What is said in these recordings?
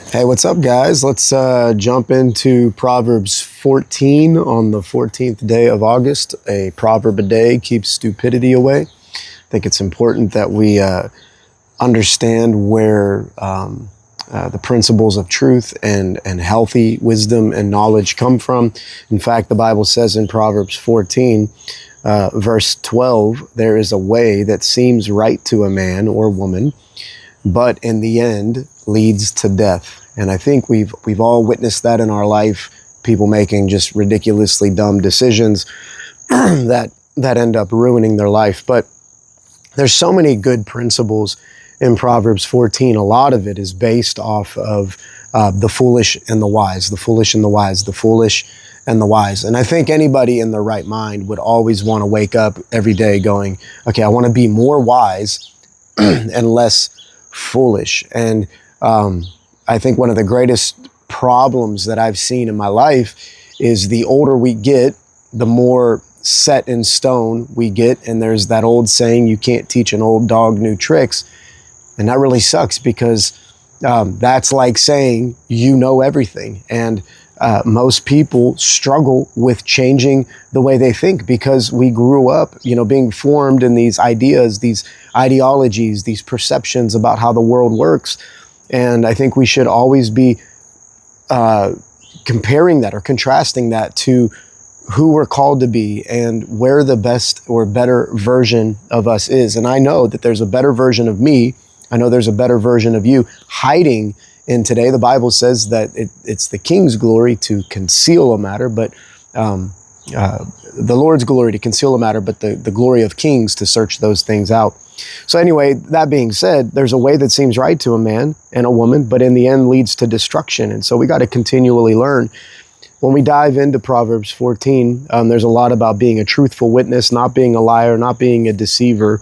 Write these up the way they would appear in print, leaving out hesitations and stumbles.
Hey, what's up, guys? Let's jump into Proverbs 14 on the 14th day of August. A proverb a day keeps stupidity away. I think it's important that we understand where the principles of truth and healthy wisdom and knowledge come from. In fact, the Bible says in Proverbs 14, verse 12, there is a way that seems right to a man or woman, but in the end leads to death. And I think we've all witnessed that in our life, people making just ridiculously dumb decisions that end up ruining their life. But there's so many good principles in Proverbs 14. A lot of it is based off of the foolish and the wise, the foolish and the wise, the foolish and the wise. And I think anybody in their right mind would always want to wake up every day going, okay, I want to be more wise and less foolish. And I think one of the greatest problems that I've seen in my life is the older we get, the more set in stone we get. And there's that old saying, you can't teach an old dog new tricks. And that really sucks because that's like saying you know everything. And most people struggle with changing the way they think because we grew up, being formed in these ideas, these ideologies, these perceptions about how the world works. And I think we should always be comparing that or contrasting that to who we're called to be and where the best or better version of us is. And I know that there's a better version of me. I know there's a better version of you hiding in today. The Bible says that it's the king's glory to conceal a matter, but the Lord's glory to conceal a matter, but the glory of kings to search those things out. So anyway, that being said, there's a way that seems right to a man and a woman, but in the end leads to destruction. And so we got to continually learn. When we dive into Proverbs 14, there's a lot about being a truthful witness, not being a liar, not being a deceiver.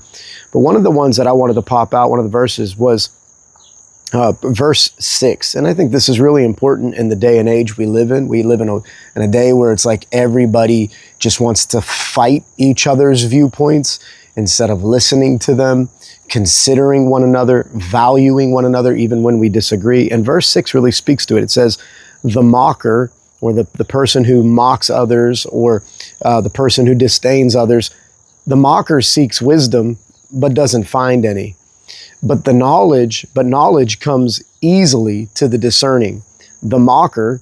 But one of the ones that I wanted to pop out, one of the verses was verse 6. And I think this is really important in the day and age we live in. We live in a day where it's like everybody just wants to fight each other's viewpoints instead of listening to them, considering one another, valuing one another, even when we disagree. And verse 6 really speaks to it. It says, the mocker, or the person who mocks others, or the person who disdains others, the mocker seeks wisdom, but doesn't find any. But knowledge comes easily to the discerning. The mocker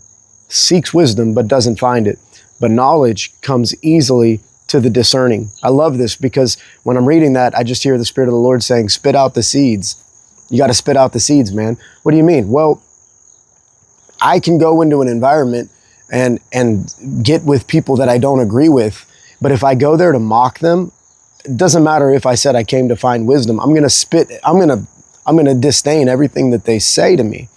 seeks wisdom, but doesn't find it. But knowledge comes easily to the discerning. I love this because when I'm reading that, I just hear the Spirit of the Lord saying, spit out the seeds. You got to spit out the seeds, man. What do you mean? Well, I can go into an environment and get with people that I don't agree with. But if I go there to mock them, it doesn't matter if I said I came to find wisdom. I'm going to disdain everything that they say to me.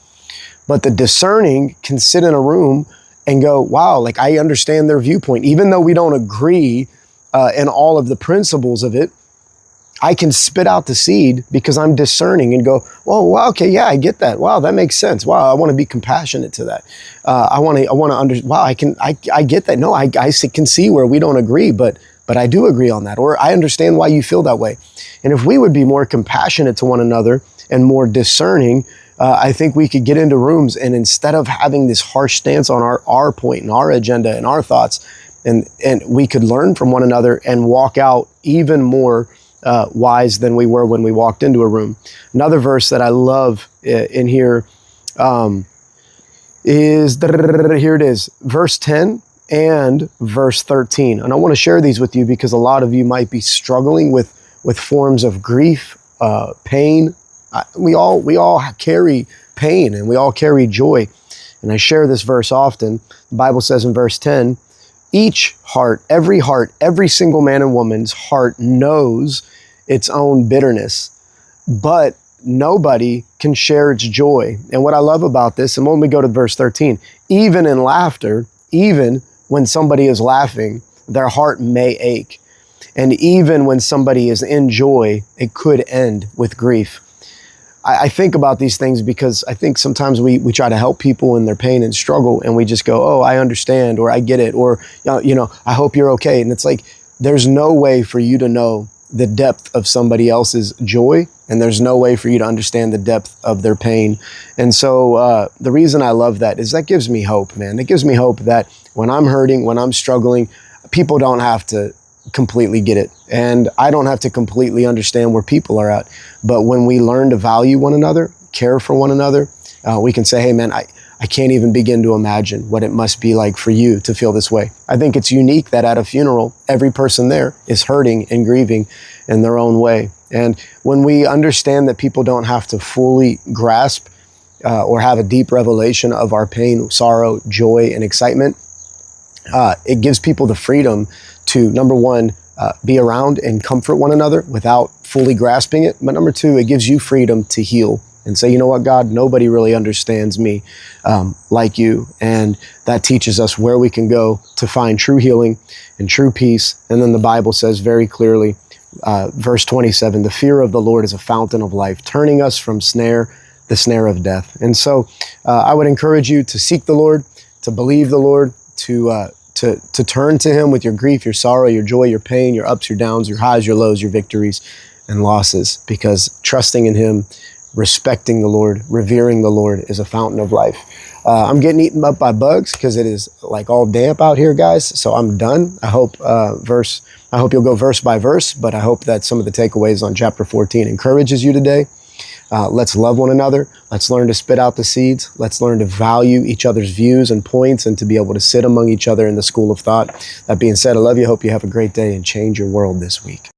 But the discerning can sit in a room and go, wow, like I understand their viewpoint. Even though we don't agree in all of the principles of it, I can spit out the seed because I'm discerning and go, oh, wow, okay, yeah, I get that. Wow, that makes sense. Wow, I want to be compassionate to that. I want to wow, I get that. No, I can see where we don't agree, but I do agree on that, or I understand why you feel that way. And if we would be more compassionate to one another and more discerning, I think we could get into rooms and instead of having this harsh stance on our point and our agenda and our thoughts, and we could learn from one another and walk out even more wise than we were when we walked into a room. Another verse that I love in here is, here it is, verse 10 and verse 13. And I want to share these with you because a lot of you might be struggling with forms of grief, pain. We all carry pain and we all carry joy. And I share this verse often. The Bible says in verse 10, each heart, every single man and woman's heart knows its own bitterness, but nobody can share its joy. And what I love about this, and when we go to verse 13, even in laughter, even when somebody is laughing, their heart may ache. And even when somebody is in joy, it could end with grief. I think about these things because I think sometimes we try to help people in their pain and struggle, and we just go, oh, I understand, or I get it, or, I hope you're okay. And it's like, there's no way for you to know the depth of somebody else's joy and there's no way for you to understand the depth of their pain. And so the reason I love that is that gives me hope, man. It gives me hope that when I'm hurting, when I'm struggling, people don't have to completely get it. And I don't have to completely understand where people are at. But when we learn to value one another, care for one another, we can say, hey, man, I can't even begin to imagine what it must be like for you to feel this way. I think it's unique that at a funeral, every person there is hurting and grieving in their own way. And when we understand that people don't have to fully grasp or have a deep revelation of our pain, sorrow, joy, and excitement, it gives people the freedom to, number one, be around and comfort one another without fully grasping it. But number two, it gives you freedom to heal and say, you know what, God, nobody really understands me like you. And that teaches us where we can go to find true healing and true peace. And then the Bible says very clearly, verse 27, the fear of the Lord is a fountain of life, turning us from the snare of death. And so I would encourage you to seek the Lord, to believe the Lord, to turn to him with your grief, your sorrow, your joy, your pain, your ups, your downs, your highs, your lows, your victories and losses, because trusting in him, respecting the Lord, revering the Lord is a fountain of life. I'm getting eaten up by bugs because it is like all damp out here, guys. So I'm done. I hope you'll go verse by verse, but I hope that some of the takeaways on chapter 14 encourages you today. Let's love one another. Let's learn to spit out the seeds. Let's learn to value each other's views and points and to be able to sit among each other in the school of thought. That being said, I love you. Hope you have a great day and change your world this week.